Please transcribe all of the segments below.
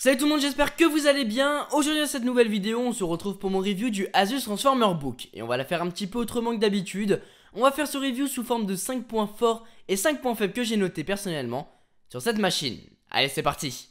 Salut tout le monde, j'espère que vous allez bien. Aujourd'hui dans cette nouvelle vidéo, on se retrouve pour mon review du Asus Transformer Book. Et on va la faire un petit peu autrement que d'habitude. On va faire ce review sous forme de 5 points forts et 5 points faibles que j'ai notés personnellement sur cette machine. Allez, c'est parti.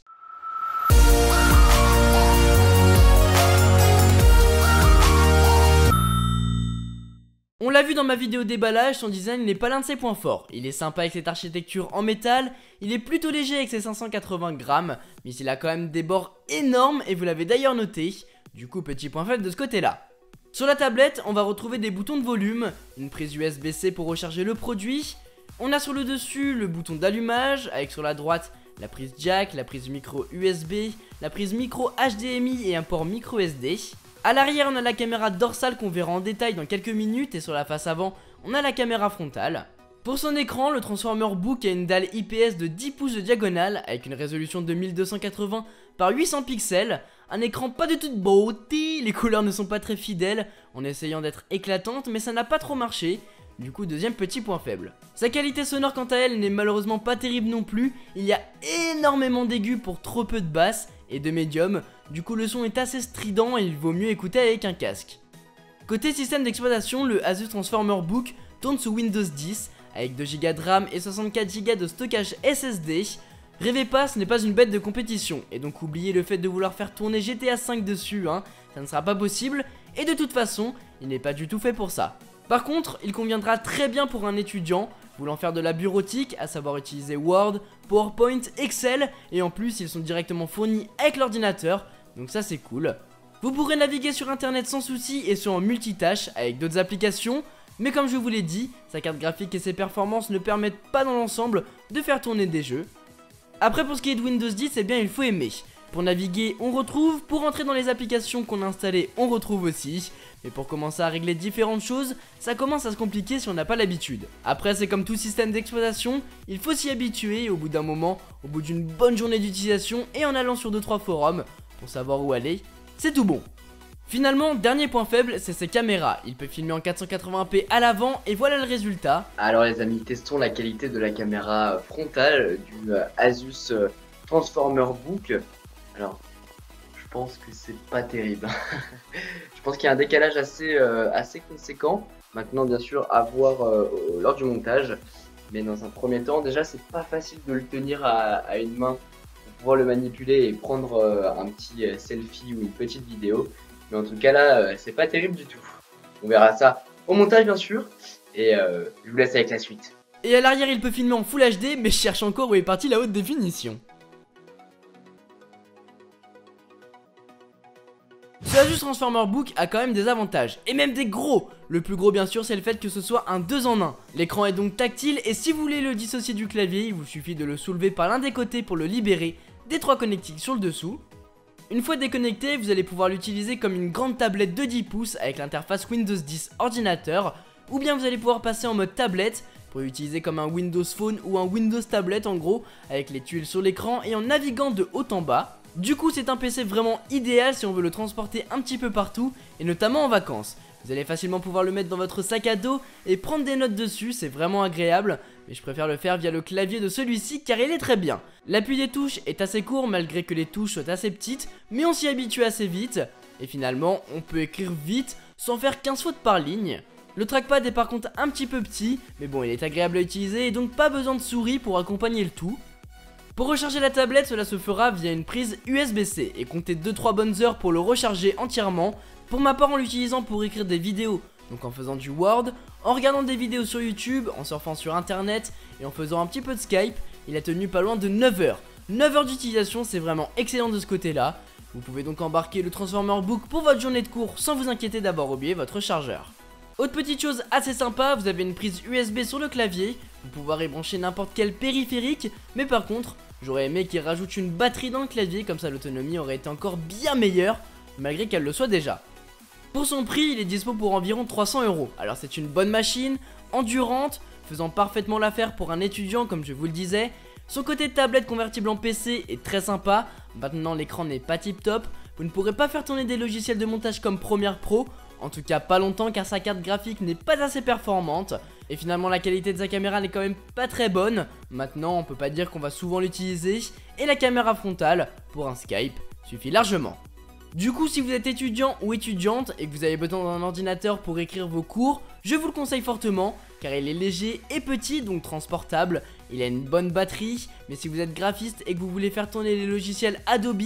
On l'a vu dans ma vidéo déballage, son design n'est pas l'un de ses points forts. Il est sympa avec cette architecture en métal, il est plutôt léger avec ses 580 grammes, mais il a quand même des bords énormes et vous l'avez d'ailleurs noté. Du coup, petit point faible de ce côté-là. Sur la tablette, on va retrouver des boutons de volume, une prise USB-C pour recharger le produit. On a sur le dessus le bouton d'allumage, avec sur la droite la prise jack, la prise micro USB, la prise micro HDMI et un port micro SD. A l'arrière, on a la caméra dorsale qu'on verra en détail dans quelques minutes et sur la face avant, on a la caméra frontale. Pour son écran, le Transformer Book a une dalle IPS de 10 pouces de diagonale avec une résolution de 1280 par 800 pixels, un écran pas du tout de beauté, les couleurs ne sont pas très fidèles en essayant d'être éclatantes mais ça n'a pas trop marché. Du coup, deuxième petit point faible. Sa qualité sonore quant à elle n'est malheureusement pas terrible non plus, il y a énormément d'aigus pour trop peu de basses et de médium, du coup le son est assez strident et il vaut mieux écouter avec un casque. Côté système d'exploitation, le Asus Transformer Book tourne sous Windows 10 avec 2Go de RAM et 64Go de stockage SSD. Rêvez pas, ce n'est pas une bête de compétition et donc oubliez le fait de vouloir faire tourner GTA V dessus, ça ne sera pas possible et de toute façon, il n'est pas du tout fait pour ça. Par contre, il conviendra très bien pour un étudiant voulant faire de la bureautique, à savoir utiliser Word, PowerPoint, Excel, et en plus ils sont directement fournis avec l'ordinateur, donc ça c'est cool. Vous pourrez naviguer sur internet sans souci et sur en multitâche avec d'autres applications, mais comme je vous l'ai dit, sa carte graphique et ses performances ne permettent pas dans l'ensemble de faire tourner des jeux. Après pour ce qui est de Windows 10, eh bien il faut aimer. Pour naviguer, on retrouve, pour entrer dans les applications qu'on a installées, on retrouve aussi. Mais pour commencer à régler différentes choses, ça commence à se compliquer si on n'a pas l'habitude. Après, c'est comme tout système d'exploitation, il faut s'y habituer et au bout d'un moment, au bout d'une bonne journée d'utilisation et en allant sur 2-3 forums pour savoir où aller, c'est tout bon. Finalement, dernier point faible, c'est ses caméras. Il peut filmer en 480p à l'avant et voilà le résultat. Alors les amis, testons la qualité de la caméra frontale du Asus Transformer Book. Alors, je pense que c'est pas terrible. Je pense qu'il y a un décalage assez conséquent. Maintenant, bien sûr, à voir lors du montage. Mais dans un premier temps, déjà, c'est pas facile de le tenir à une main pour pouvoir le manipuler et prendre un petit selfie ou une petite vidéo. Mais en tout cas, là, c'est pas terrible du tout. On verra ça au montage, bien sûr. Et je vous laisse avec la suite. Et à l'arrière, il peut filmer en Full HD, mais je cherche encore où est partie la haute définition. Ce Asus Transformer Book a quand même des avantages, et même des gros. Le plus gros bien sûr c'est le fait que ce soit un 2 en 1. L'écran est donc tactile et si vous voulez le dissocier du clavier, il vous suffit de le soulever par l'un des côtés pour le libérer des 3 connectiques sur le dessous. Une fois déconnecté, vous allez pouvoir l'utiliser comme une grande tablette de 10 pouces avec l'interface Windows 10 ordinateur, ou bien vous allez pouvoir passer en mode tablette pour l'utiliser comme un Windows Phone ou un Windows Tablet en gros, avec les tuiles sur l'écran et en naviguant de haut en bas. Du coup c'est un PC vraiment idéal si on veut le transporter un petit peu partout et notamment en vacances. Vous allez facilement pouvoir le mettre dans votre sac à dos et prendre des notes dessus, c'est vraiment agréable. Mais je préfère le faire via le clavier de celui-ci car il est très bien. L'appui des touches est assez court malgré que les touches soient assez petites, mais on s'y habitue assez vite. Et finalement on peut écrire vite sans faire 15 fautes par ligne. Le trackpad est par contre un petit peu petit, mais bon il est agréable à utiliser et donc pas besoin de souris pour accompagner le tout. Pour recharger la tablette, cela se fera via une prise USB-C et comptez 2-3 bonnes heures pour le recharger entièrement. Pour ma part en l'utilisant pour écrire des vidéos, donc en faisant du Word, en regardant des vidéos sur YouTube, en surfant sur internet et en faisant un petit peu de Skype, il a tenu pas loin de 9 heures. 9 heures d'utilisation, c'est vraiment excellent de ce côté-là. Vous pouvez donc embarquer le Transformer Book pour votre journée de cours sans vous inquiéter d'avoir oublié votre chargeur. Autre petite chose assez sympa, vous avez une prise USB sur le clavier, vous pouvez y brancher n'importe quel périphérique, mais par contre, j'aurais aimé qu'il rajoute une batterie dans le clavier, comme ça l'autonomie aurait été encore bien meilleure, malgré qu'elle le soit déjà. Pour son prix, il est dispo pour environ 300 €. Alors c'est une bonne machine, endurante, faisant parfaitement l'affaire pour un étudiant comme je vous le disais. Son côté tablette convertible en PC est très sympa, maintenant l'écran n'est pas tip top, vous ne pourrez pas faire tourner des logiciels de montage comme Premiere Pro, en tout cas pas longtemps car sa carte graphique n'est pas assez performante. Et finalement la qualité de sa caméra n'est quand même pas très bonne. Maintenant on peut pas dire qu'on va souvent l'utiliser et la caméra frontale pour un Skype suffit largement. Du coup, si vous êtes étudiant ou étudiante et que vous avez besoin d'un ordinateur pour écrire vos cours, je vous le conseille fortement car il est léger et petit, donc transportable. Il a une bonne batterie, mais si vous êtes graphiste et que vous voulez faire tourner les logiciels Adobe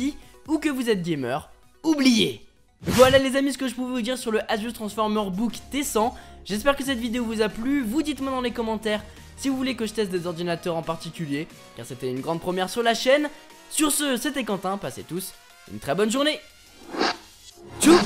ou que vous êtes gamer, oubliez. Voilà les amis ce que je pouvais vous dire sur le Asus Transformer Book T100. J'espère que cette vidéo vous a plu. Vous dites-moi dans les commentaires si vous voulez que je teste des ordinateurs en particulier, car c'était une grande première sur la chaîne. Sur ce, c'était Quentin, passez tous une très bonne journée. Tchou.